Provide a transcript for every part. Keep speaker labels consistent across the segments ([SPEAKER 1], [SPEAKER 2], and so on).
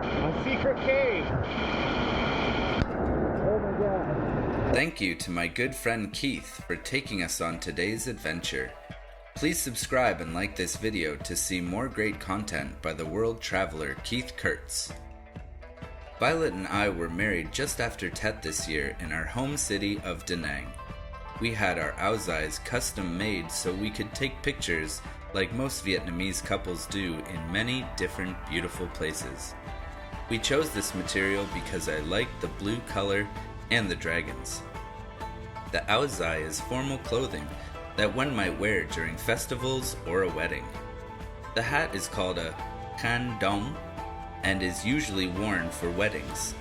[SPEAKER 1] A secret cave. Oh my god.
[SPEAKER 2] Thank you to my good friend Keith for taking us on today's adventure. Please subscribe and like this video to see more great content by the world traveler Keith Kurtz. Violet and I were married just after Tet this year in our home city of Da Nang. We had our Áo Dài custom made so we could take pictures like most Vietnamese couples do in many different beautiful places. We chose this material because I liked the blue color and the dragons. The Áo Dài is formal clothing that one might wear during festivals or a wedding. The hat is called a Khăn Dong and is usually worn for weddings.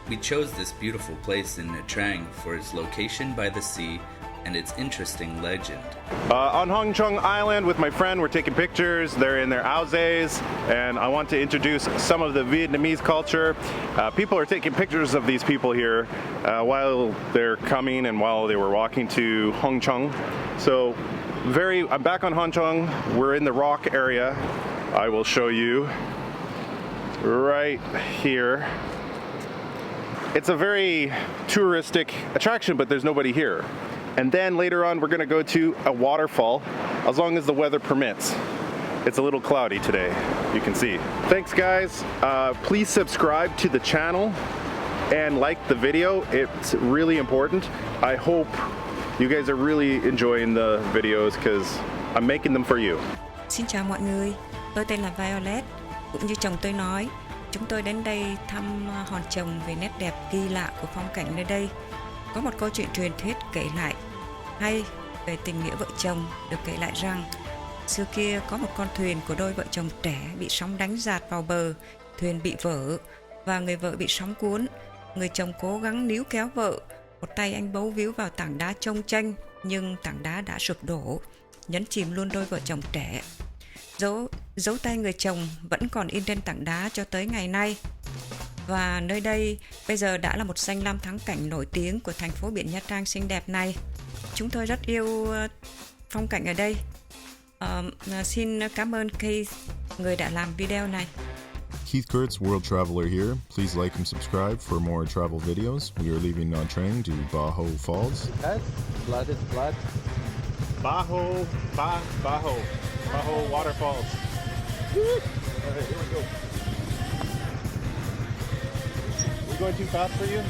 [SPEAKER 2] We chose this beautiful place in Nha Trang for its location by the sea and its interesting legend.
[SPEAKER 3] On Hon Chong Island with my friend, we're taking pictures. They're in their Áo Dài, and I want to introduce some of the Vietnamese culture. People are taking pictures of these people here while they're coming and while they were walking to Hon Chong. So I'm back on Hon Chong. We're in the rock area. I will show you right here. It's a very touristic attraction, but there's nobody here. And then later on, we're gonna go to a waterfall, as long as the weather permits. It's a little cloudy today, you can see. Thanks guys, please subscribe to the channel and like the video, it's really important. I hope you guys are really enjoying the videos because I'm making them for you.
[SPEAKER 4] Xin chào mọi người, tôi tên là Violet. Cũng như chồng tôi nói, chúng tôi đến đây thăm Hòn Chồng về nét đẹp kỳ lạ của phong cảnh nơi đây. Có một câu chuyện truyền thuyết kể lại hay về tình nghĩa vợ chồng được kể lại rằng xưa kia có một con thuyền của đôi vợ chồng trẻ bị sóng đánh dạt vào bờ, thuyền bị vỡ và người vợ bị sóng cuốn. Người chồng cố gắng níu kéo vợ, một tay anh bấu víu vào tảng đá chông chênh nhưng tảng đá đã sụp đổ, nhấn chìm luôn đôi vợ chồng trẻ. Dấu tay người chồng vẫn còn in trên tảng đá cho tới ngày nay. Và nơi đây bây giờ đã là một danh lam thắng cảnh nổi tiếng của thành phố biển Nha Trang xinh đẹp này. Chúng tôi rất yêu phong cảnh ở đây. Xin cảm ơn Keith, người đã làm video này.
[SPEAKER 5] Keith Kurtz, world traveler here. Please like and subscribe for more travel videos. We are leaving Nha Trang to Ba Ho Falls.
[SPEAKER 1] Blood is blood. Ba Ho Waterfalls. Alright, here we go. We going too fast for you?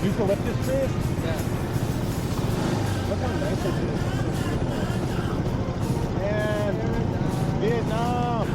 [SPEAKER 1] Eucalyptus trees? Yeah. Look how nice it is. And Vietnam.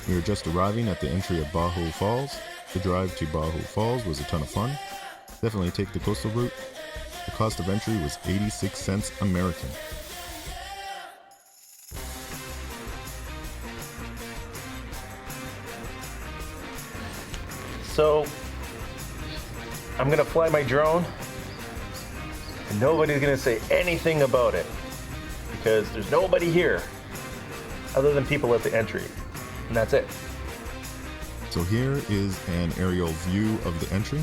[SPEAKER 5] We are just arriving at the entry of Ba Ho Falls. The drive to Ba Ho Falls was a ton of fun. Definitely take the coastal route. The cost of entry was 86 cents American.
[SPEAKER 3] So, I'm gonna fly my drone, and nobody's gonna say anything about it, because there's nobody here, other than people at the entry, and that's it.
[SPEAKER 5] So here is an aerial view of the entry.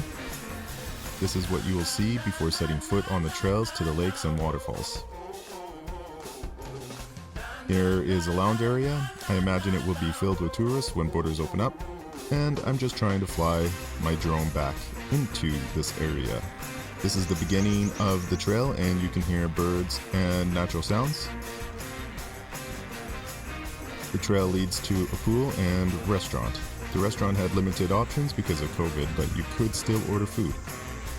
[SPEAKER 5] This is what you will see before setting foot on the trails to the lakes and waterfalls. Here is a lounge area. I imagine it will be filled with tourists when borders open up. And I'm just trying to fly my drone back into this area. This is the beginning of the trail, and you can hear birds and natural sounds. The trail leads to a pool and restaurant. The restaurant had limited options because of COVID, but you could still order food.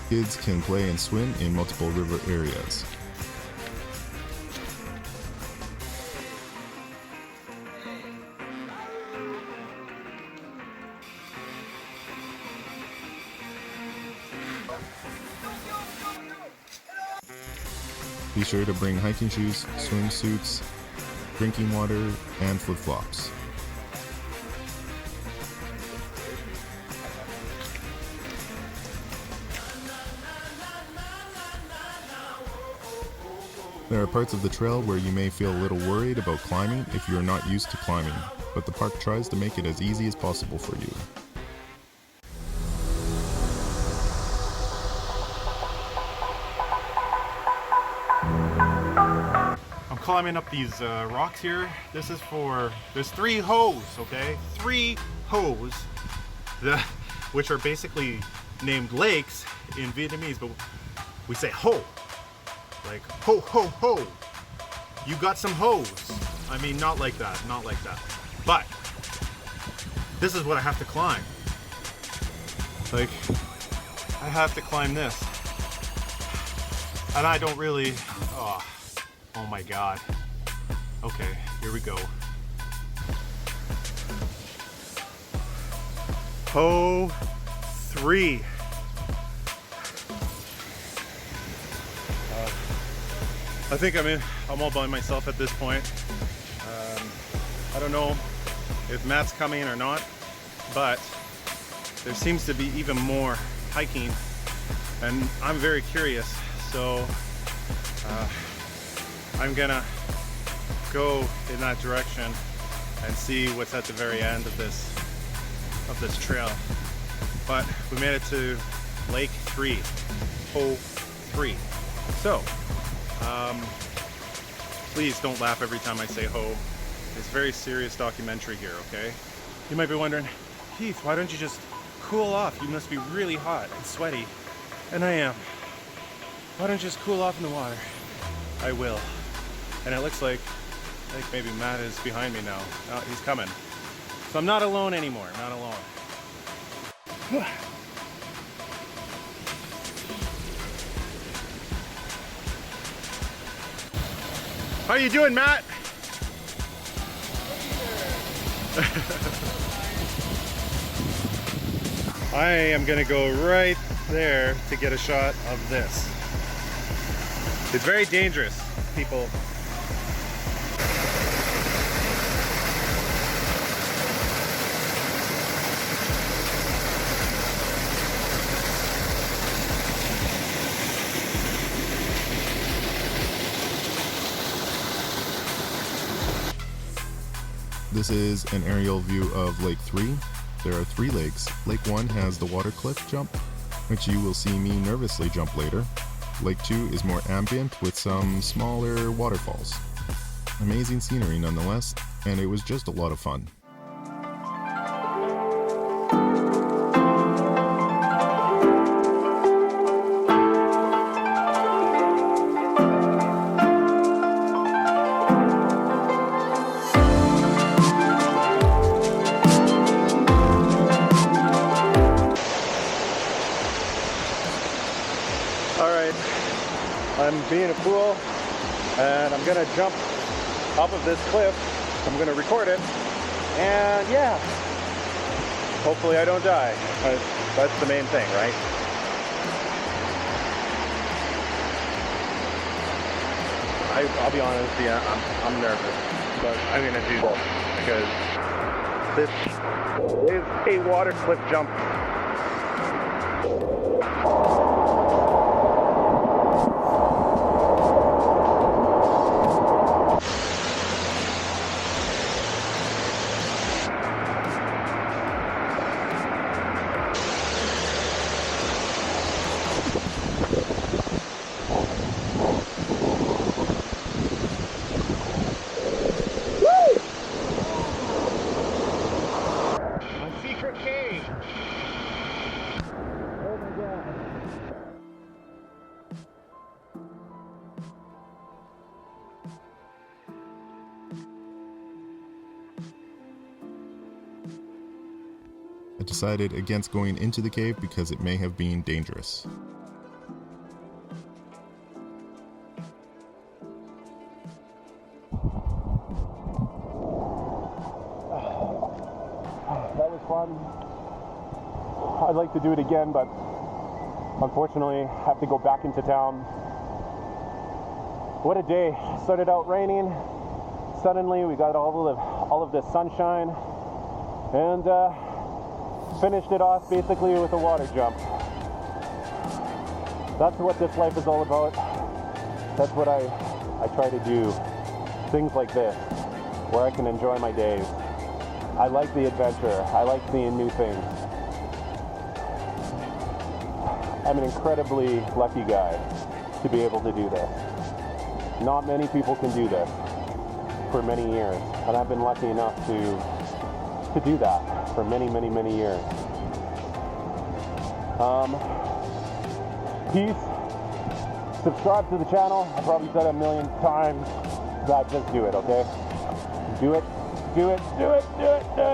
[SPEAKER 5] Kids can play and swim in multiple river areas. Be sure to bring hiking shoes, swimsuits, drinking water, and flip-flops. There are parts of the trail where you may feel a little worried about climbing if you are not used to climbing, but the park tries to make it as easy as possible for you.
[SPEAKER 3] I'm climbing up these rocks here. This is there's 3 hoes, okay? 3 hoes, which are basically named lakes in Vietnamese, but we say ho. Like, ho, ho, ho. You got some hoes. I mean, not like that, not like that. But, this is what I have to climb. Like, I have to climb this. And I don't really, oh my God. Okay, here we go. Ho 3. I think I'm all by myself at this point. I don't know if Matt's coming or not, but there seems to be even more hiking, and I'm very curious. So I'm gonna go in that direction and see what's at the very end of this trail. But we made it to Lake 3, Ho 3. So. Please don't laugh every time I say ho. It's a very serious documentary here, okay? You might be wondering, Keith, why don't you just cool off? You must be really hot and sweaty. And I am. Why don't you just cool off in the water? I will. And it looks like maybe Matt is behind me now. Oh, he's coming. So I'm not alone anymore, not alone. How you doing, Matt? I am gonna go right there to get a shot of this. It's very dangerous, people.
[SPEAKER 5] This is an aerial view of Lake 3. There are 3 lakes. Lake 1 has the water cliff jump, which you will see me nervously jump later. Lake 2 is more ambient with some smaller waterfalls. Amazing scenery nonetheless, and it was just a lot of fun.
[SPEAKER 3] I'm being a fool and I'm gonna jump off of this cliff. I'm gonna record it, and yeah, hopefully I don't die. That's the main thing, right? I'll be honest, yeah, I'm nervous, but I'm gonna do this because this is a water cliff jump.
[SPEAKER 5] I decided against going into the cave because it may have been dangerous.
[SPEAKER 3] That was fun. I'd like to do it again, but unfortunately I have to go back into town. What a day. Started out raining. Suddenly we got all of this sunshine, and finished it off basically with a water jump. That's what this life is all about. That's what I try to do. Things like this, where I can enjoy my days. I like the adventure. I like seeing new things. I'm an incredibly lucky guy to be able to do this. Not many people can do this for many years, and I've been lucky enough to do that for many, many, many years. Peace. Subscribe to the channel. I probably said it a million times, but just do it, okay? Do it, do it, do it, do it, do it.